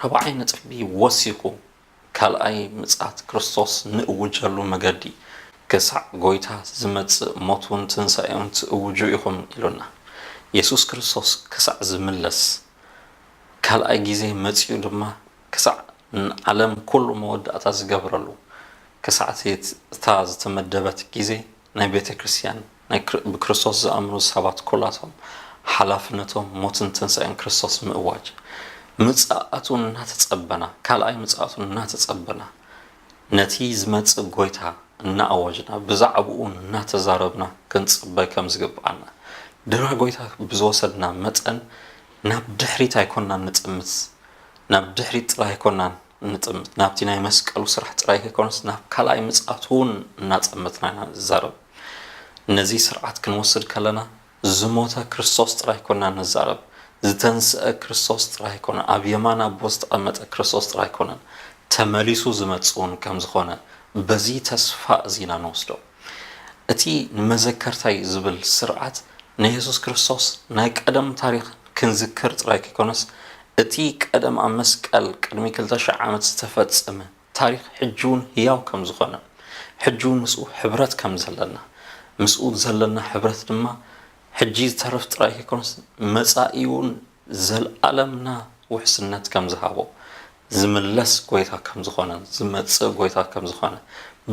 ربعي نطبي وثيقو ካልኣይ ምጽአት ክርስቶስ ንእውጀሉ መገዲ ክሳዕ ጎይታ ዝመጽእ ሞቱን ትንሣኤውን ትእውጁ ኢኹም ኢሉና ኢየሱስ ክርስቶስ ክሳዕ ዝምለስ ካልኣይ ጊዜ መጽኡ ድማ ክሳዕ ዓለም ኩሉ መወዳእታ ዝገብረሉ ክሳዕቲ እታ ዝተመደበት ጊዜ ናይ ቤተ ክርስቲያን ናይ ብክርስቶስ ዝኣምኑ ሰባት ኩላቶም ሓላፍነቶም ሞትን ትንሣኤን ክርስቶስ ምእዋጅ ምጽአቱን እናተጸበና ካልኣይ ምጽአቱን እናተጸበና ነቲ ዝመጽእ ጎይታ እናኣወጅና ብዛዕብኡ እናተዛረብና ክንጽበይ ከም ዝግብአና ድራ ጎይታ ብዝወሰድና መጠን ናብ ድሕሪት ኣይኮንናን ንጥምት ናብ ድሕሪት ጥራይ ኣይኮንናን ንጥምት ናብቲ ናይ መስቀሉ ስራሕ ጥራይ ኣይኮንስ ናብ ካልኣይ ምጽአቱን እናጸመትና ንዛረብ ነዚ ስርዓት ክንወስድ ከለና ዝሞተ ክርስቶስ ጥራይ ኣይኮንናን ንዛረብ ዝተንስአ ክርስቶስ ጥራይ ኣይኮነን ኣብ የማን ኣቦ ዝተቐመጠ ክርስቶስ ጥራይ ኣይኮነን ተመሊሱ ዝመጽኡን ከም ዝኾነ በዚ ተስፋ እዚና ንወስዶ እቲ ንመዘከርታይ ዝብል ስርዓት ንኢየሱስ ክርስቶስ ናይ ቀደም ታሪኽ ክንዝክር ጥራይ ኣይኮነስ እቲ ቀደም ኣብ መስቀል ቅድሚ 2000 ዓመት ዝተፈጸመ ታሪኽ ሕጁን ህያው ከም ዝኾነ ሕጁን ምስኡ ሕብረት ከም ዘለና ምስኡ ዘለና ሕብረት ድማ ሕጂ ዝተረፍ ጥራይ ኣይኮነስ መጻኢውን ዘለዓለምና ውሕስነት ከም ዝሃቦ ዝምለስ ጎይታ ከም ዝኾነ ዝመጽእ ጎይታ ከም ዝኾነ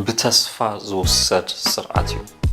ብተስፋ ዝውሰድ ስርዓት እዩ